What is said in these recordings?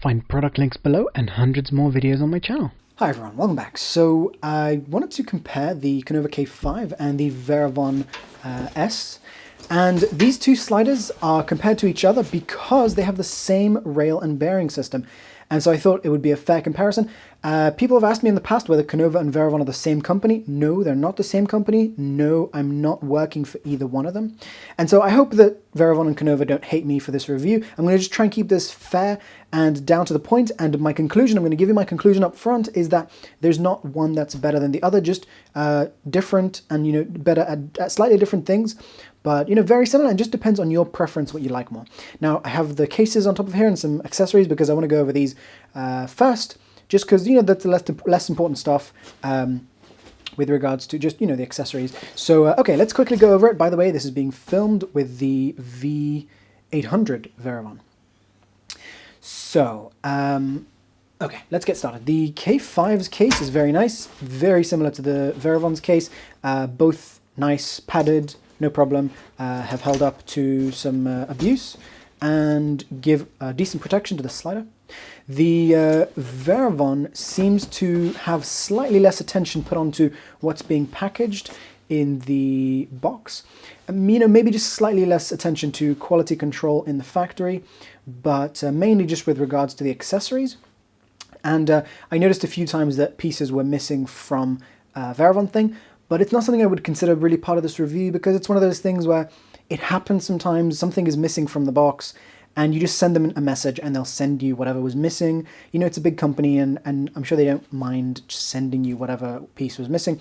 Find product links below and hundreds more videos on my channel. Hi everyone, welcome back. So I wanted to compare the Konova K5 and the Varavon S, and these two sliders are compared to each other because they have the same rail and bearing system, and so I thought it would be a fair comparison. People have asked me in the past whether Konova and Varavon are the same company. No, they're not the same company. No, I'm not working for either one of them. And so I hope that Varavon and Konova don't hate me for this review. I'm going to just try and keep this fair and down to the point. And my conclusion, I'm going to give you my conclusion up front, is that there's not one that's better than the other, just different and, better at slightly different things. But, very similar, and just depends on your preference what you like more. Now, I have the cases on top of here and some accessories because I want to go over these first. Just because, that's the less important stuff with regards to just, the accessories. So, okay, let's quickly go over it. By the way, this is being filmed with the V800 Varavon. So, okay, let's get started. The K5's case is very nice, very similar to the Varavon's case. Both nice, padded, no problem, have held up to some abuse and give decent protection to the slider. The Varavon seems to have slightly less attention put onto what's being packaged in the box. Maybe just slightly less attention to quality control in the factory, but mainly just with regards to the accessories. And I noticed a few times that pieces were missing from Varavon thing, but it's not something I would consider really part of this review because it's one of those things where it happens sometimes, something is missing from the box, and you just send them a message and they'll send you whatever was missing. It's a big company and I'm sure they don't mind just sending you whatever piece was missing.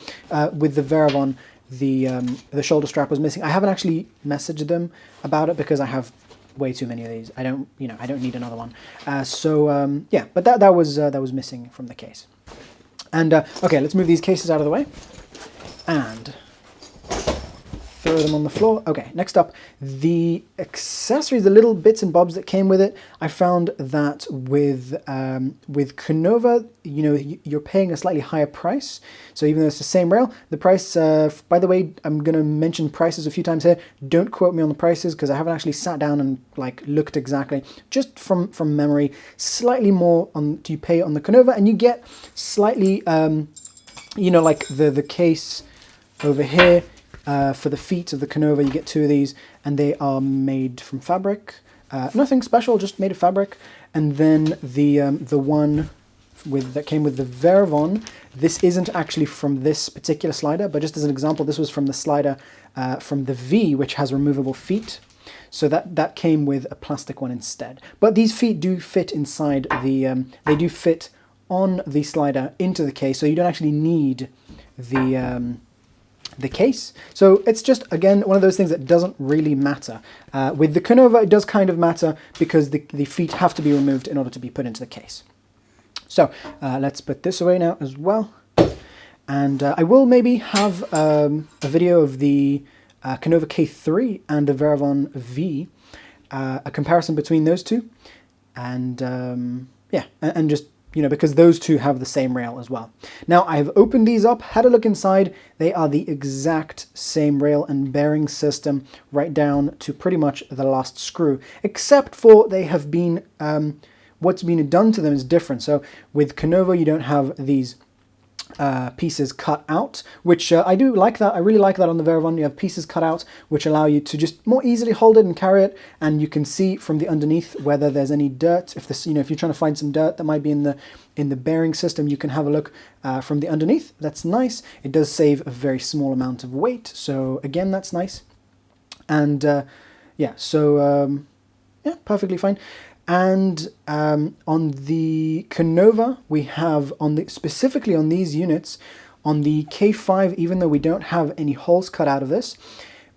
With the Varavon, the shoulder strap was missing. I haven't actually messaged them about it because I have way too many of these. I don't need another one. Yeah, but that was missing from the case. And okay, let's move these cases out of the way and throw them on the floor. Okay, next up, the accessories, the little bits and bobs that came with it. I found that with Konova, you're paying a slightly higher price. So even though it's the same rail, the price, by the way, I'm going to mention prices a few times here. Don't quote me on the prices because I haven't actually sat down and looked exactly. Just from memory, slightly more you pay on the Konova, and you get slightly, the case over here. For the feet of the Konova, you get two of these, and they are made from fabric. Nothing special, just made of fabric. And then the one that came with the Varavon, this isn't actually from this particular slider, but just as an example, this was from the slider from the V, which has removable feet. So that came with a plastic one instead. But these feet do fit inside the, they do fit on the slider into the case, so you don't actually need the case. So it's just, again, one of those things that doesn't really matter. With the Konova, it does kind of matter because the feet have to be removed in order to be put into the case. So let's put this away now as well. And I will maybe have a video of the Konova K3 and the Varavon V, a comparison between those two. And yeah, and just because those two have the same rail as well. Now, I've opened these up, had a look inside. They are the exact same rail and bearing system right down to pretty much the last screw, except for they have been, what's been done to them is different. So with Konova, you don't have these pieces cut out, which I do like that. I really like that on the Varavon. You have pieces cut out which allow you to just more easily hold it and carry it, and you can see from the underneath whether there's any dirt. If this, if you're trying to find some dirt that might be in the bearing system, you can have a look from the underneath. That's nice. It does save a very small amount of weight, so again, that's nice. And yeah, so yeah, perfectly fine. And on the Konova, we have specifically on these units, on the K5, even though we don't have any holes cut out of this,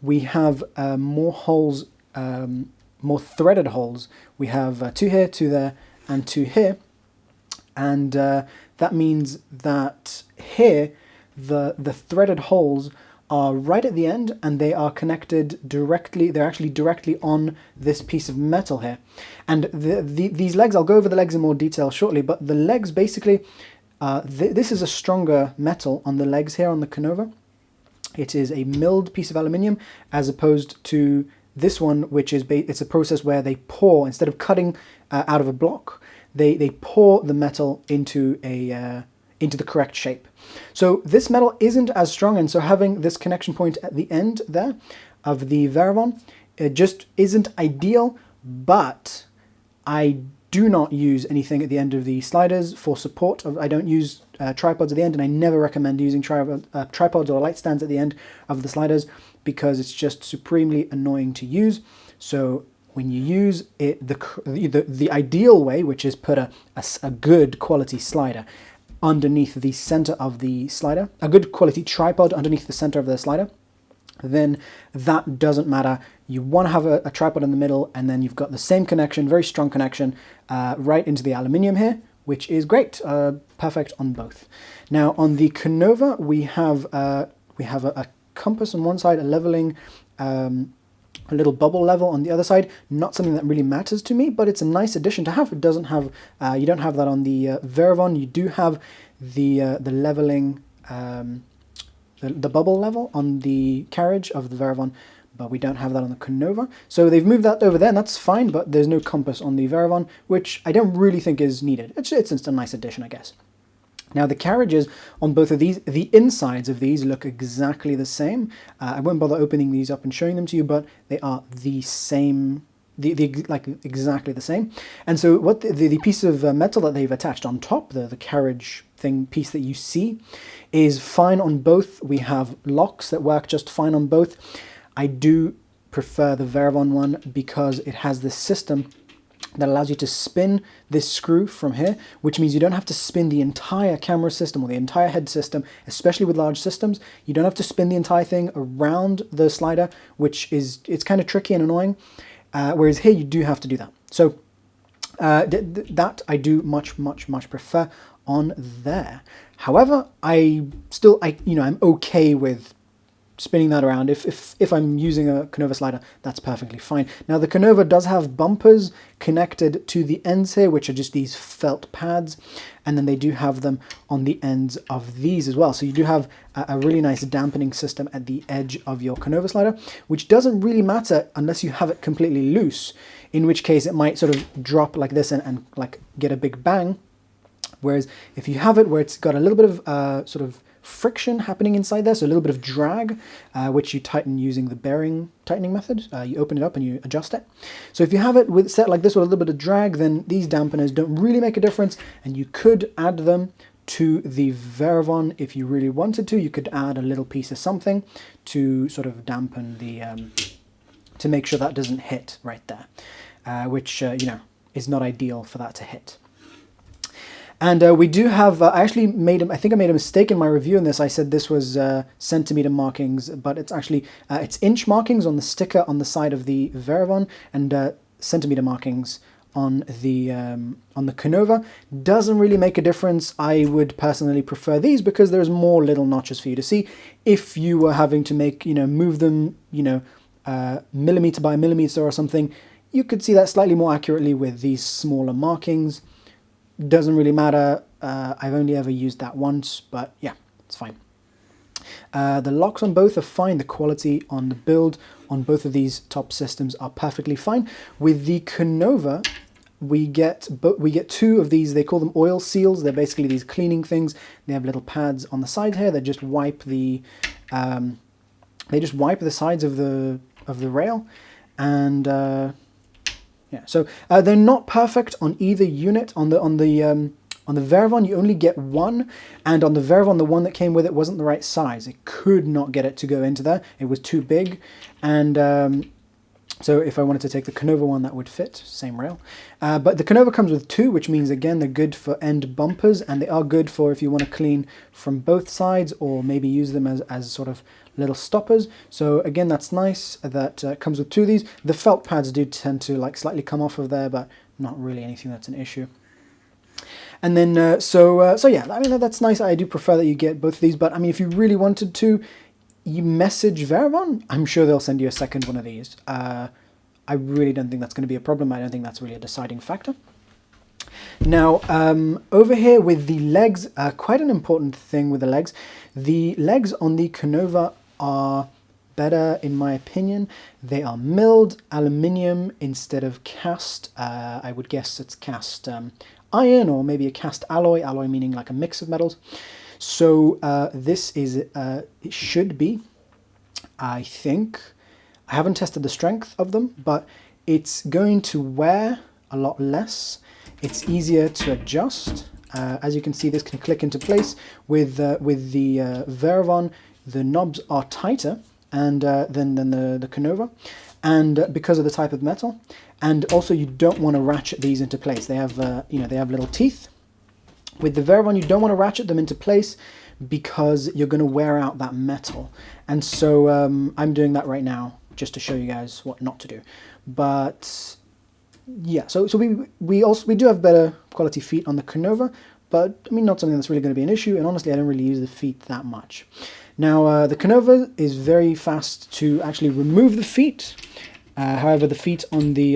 we have more holes, more threaded holes. We have two here, two there, and two here. And that means that here, the threaded holes are right at the end, and they are connected directly, they're actually directly on this piece of metal here. And these legs, I'll go over the legs in more detail shortly, but the legs basically, this is a stronger metal on the legs here on the Konova. It is a milled piece of aluminium as opposed to this one, which is it's a process where they pour, instead of cutting out of a block, they pour the metal into into the correct shape. So this metal isn't as strong, and so having this connection point at the end there of the Varavon, it just isn't ideal, but I do not use anything at the end of the sliders for support. I don't use tripods at the end, and I never recommend using tripods or light stands at the end of the sliders because it's just supremely annoying to use. So when you use it the ideal way, which is put a good quality slider underneath the center of the slider, a good quality tripod underneath the center of the slider, then that doesn't matter. You want to have a tripod in the middle, and then you've got the same connection, very strong connection, right into the aluminium here, which is great, perfect on both. Now on the Konova, we have a compass on one side, a leveling, a little bubble level on the other side. Not something that really matters to me, but it's a nice addition to have. It doesn't have, you don't have that on the Varavon. You do have the leveling, the bubble level on the carriage of the Varavon, but we don't have that on the Konova. So they've moved that over there, and that's fine, but there's no compass on the Varavon, which I don't really think is needed. It's just a nice addition, I guess. Now the carriages on both of these, the insides of these look exactly the same. I won't bother opening these up and showing them to you, but they are the same, like exactly the same. And so what the piece of metal that they've attached on top, the carriage thing piece that you see, is fine on both. We have locks that work just fine on both. I do prefer the Varavon one because it has this system that allows you to spin this screw from here, which means you don't have to spin the entire camera system or the entire head system, especially with large systems. You don't have to spin the entire thing around the slider, it's kind of tricky and annoying, whereas here you do have to do that. So that I do much prefer on there. However, I'm okay with spinning that around. If I'm using a Konova slider, that's perfectly fine. Now the Konova does have bumpers connected to the ends here, which are just these felt pads, and then they do have them on the ends of these as well. So you do have a really nice dampening system at the edge of your Konova slider, which doesn't really matter unless you have it completely loose, in which case it might sort of drop like this and like get a big bang. Whereas if you have it where it's got a little bit of sort of friction happening inside there, so a little bit of drag, which you tighten using the bearing tightening method. You open it up and you adjust it. So if you have it set like this with a little bit of drag, then these dampeners don't really make a difference, and you could add them to the Varavon if you really wanted to. You could add a little piece of something to sort of dampen the, to make sure that doesn't hit right there, which, is not ideal for that to hit. And we do have, I think I made a mistake in my review on this. I said this was centimeter markings, but it's actually, it's inch markings on the sticker on the side of the Varavon, and centimeter markings on the Konova. Doesn't really make a difference. I would personally prefer these because there's more little notches for you to see. If you were having to make, move them, millimeter by millimeter or something, you could see that slightly more accurately with these smaller markings. Doesn't really matter. I've only ever used that once, but yeah, it's fine. The locks on both are fine. The quality on the build on both of these top systems are perfectly fine. With the Konova, we get two of these. They call them oil seals. They're basically these cleaning things. They have little pads on the side here that just wipe the sides of the rail, and yeah, so they're not perfect on either unit. On the Varavon, you only get one, and on the Varavon, the one that came with it wasn't the right size. It could not get it to go into there. It was too big, and so if I wanted to take the Konova one, that would fit, same rail. But the Konova comes with two, which means, again, they're good for end bumpers, and they are good for if you want to clean from both sides, or maybe use them as sort of little stoppers. So again, that's nice. That comes with two of these. The felt pads do tend to like slightly come off of there, but not really anything that's an issue. And then, so yeah, I mean, that's nice. I do prefer that you get both of these, but I mean, if you really wanted to, you message Varavon, I'm sure they'll send you a second one of these. I really don't think that's going to be a problem. I don't think that's really a deciding factor. Now, over here with the legs, quite an important thing with the legs. The legs on the Konova are better, in my opinion. They are milled aluminium instead of cast. I would guess it's cast iron or maybe a cast alloy, alloy meaning like a mix of metals. So this is, it should be, I think, I haven't tested the strength of them, but it's going to wear a lot less. It's easier to adjust. As you can see, this can click into place. With the Varavon, the knobs are tighter and than the konova, and because of the type of metal. And also, you don't want to ratchet these into place. They have, they have little teeth. With the Varavon, you don't want to ratchet them into place because you're going to wear out that metal. And so I'm doing that right now just to show you guys what not to do. But yeah, so we do have better quality feet on the konova, but I mean, not something that's really going to be an issue. And honestly, I don't really use the feet that much. Now, the konova is very fast to actually remove the feet. However, the feet on the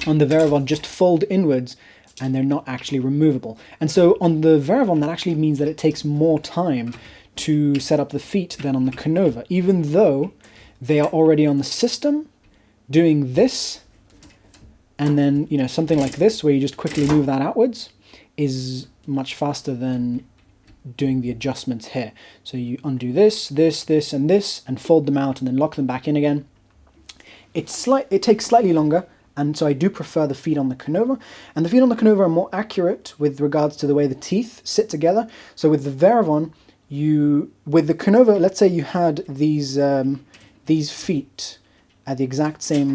Varavon just fold inwards, and they're not actually removable. And so on the Varavon, that actually means that it takes more time to set up the feet than on the konova, even though they are already on the system doing this, and then something like this where you just quickly move that outwards is much faster than doing the adjustments here. So you undo this, and fold them out and then lock them back in again. It takes slightly longer, and so I do prefer the feet on the konova. And the feet on the konova are more accurate with regards to the way the teeth sit together. So with the Varavon, with the konova, let's say you had these feet at the exact same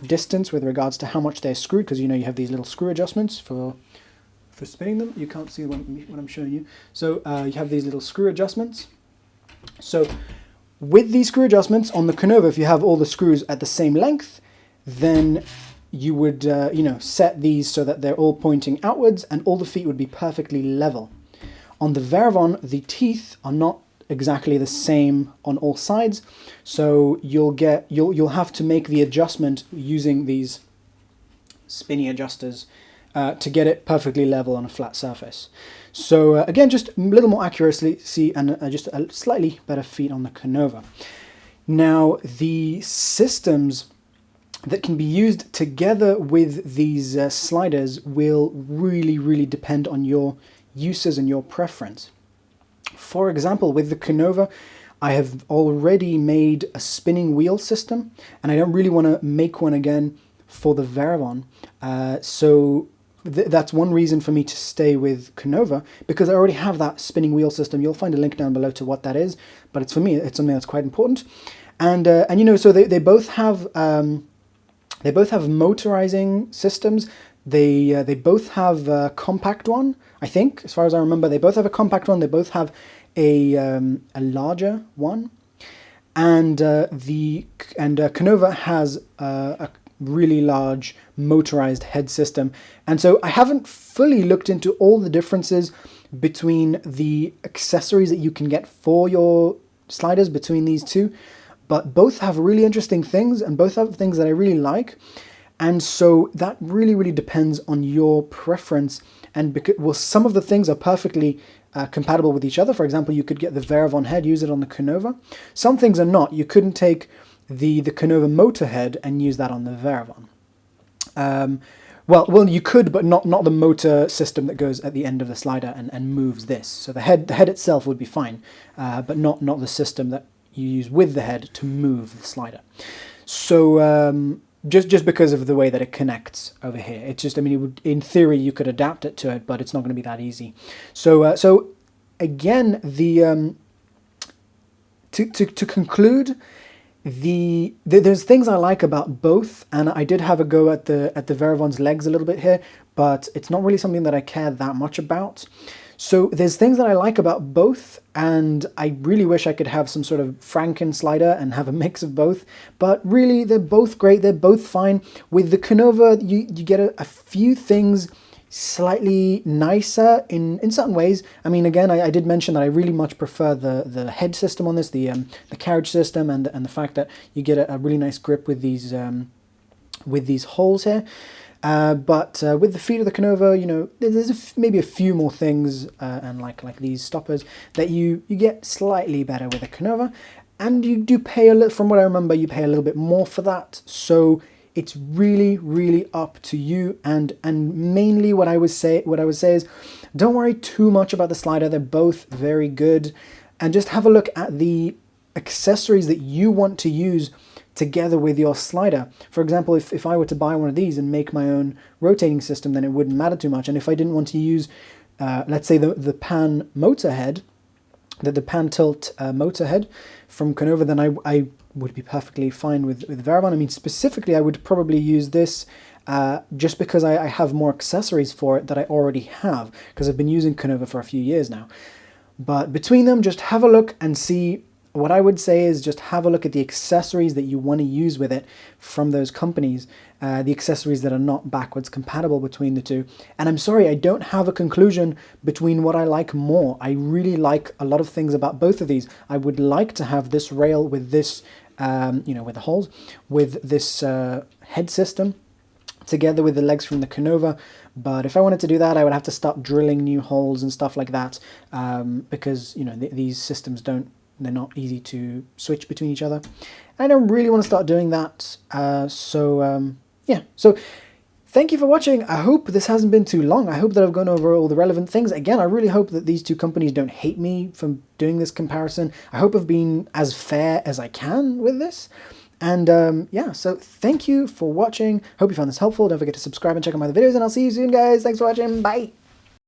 distance with regards to how much they're screwed, because you have these little screw adjustments for spinning them. You can't see what I'm showing you. So you have these little screw adjustments. So with these screw adjustments on the konova, if you have all the screws at the same length, then you would set these so that they're all pointing outwards and all the feet would be perfectly level. On the Varavon, the teeth are not exactly the same on all sides, so you'll have to make the adjustment using these spinny adjusters to get it perfectly level on a flat surface. So again, just a little more accuracy and just a slightly better feet on the konova. Now, the systems that can be used together with these sliders will really depend on your uses and your preference. For example, with the konova, I have already made a spinning wheel system, and I don't really want to make one again for the Varavon. So that's one reason for me to stay with konova, because I already have that spinning wheel system. You'll find a link down below to what that is, but for me, it's something that's quite important. And so they both have motorizing systems. They both have a compact one, I think, as far as I remember. They both have a compact one. They both have a larger one, and konova has a really large motorized head system. And so I haven't fully looked into all the differences between the accessories that you can get for your sliders between these two, but both have really interesting things and both have things that I really like. And so that really depends on your preference. And because, some of the things are perfectly compatible with each other. For example, you could get the Varavon head, use it on the konova. Some things are not. You couldn't take the konova motor head and use that on the Varavon. Well, you could, but not the motor system that goes at the end of the slider and moves this. So the head itself would be fine, but not the system that you use with the head to move the slider. So just because of the way that it connects over here, it's just, in theory you could adapt it to it, but it's not going to be that easy. So again, to conclude, there's things I like about both, and I did have a go at the Varavon's legs a little bit here, but it's not really something that I care that much about. So there's things that I like about both, and I really wish I could have some sort of Franken slider and have a mix of both, but really they're both great, they're both fine. With the konova, you get a few things slightly nicer in certain ways. Again, I did mention that I really much prefer the head system on this, the carriage system, and the fact that you get a really nice grip with these holes here. But with the feet of the konova, there's maybe a few more things, and like these stoppers, that you get slightly better with the konova, and you do pay a little. From what I remember, you pay a little bit more for that. So It's really, really up to you. And mainly what I would say is, don't worry too much about the slider. They're both very good. And just have a look at the accessories that you want to use together with your slider. For example, if I were to buy one of these and make my own rotating system, then it wouldn't matter too much. And if I didn't want to use, let's say, the pan motor head, the pan tilt motor head from Konova, then I would be perfectly fine with Varavon. I mean, specifically, I would probably use this just because I have more accessories for it that I already have, because I've been using Konova for a few years now. But between them, just have a look and see. What I would say is just have a look at the accessories that you want to use with it from those companies, the accessories that are not backwards compatible between the two. And I'm sorry, I don't have a conclusion between what I like more. I really like a lot of things about both of these. I would like to have this rail with this, with the holes, with this head system, together with the legs from the Konova. But if I wanted to do that, I would have to start drilling new holes and stuff like that, because these systems they're not easy to switch between each other. I don't really want to start doing that. So thank you for watching. I hope this hasn't been too long. I hope that I've gone over all the relevant things. Again, I really hope that these two companies don't hate me for doing this comparison. I hope I've been as fair as I can with this. And so thank you for watching. Hope you found this helpful. Don't forget to subscribe and check out my other videos, and I'll see you soon, guys. Thanks for watching. Bye.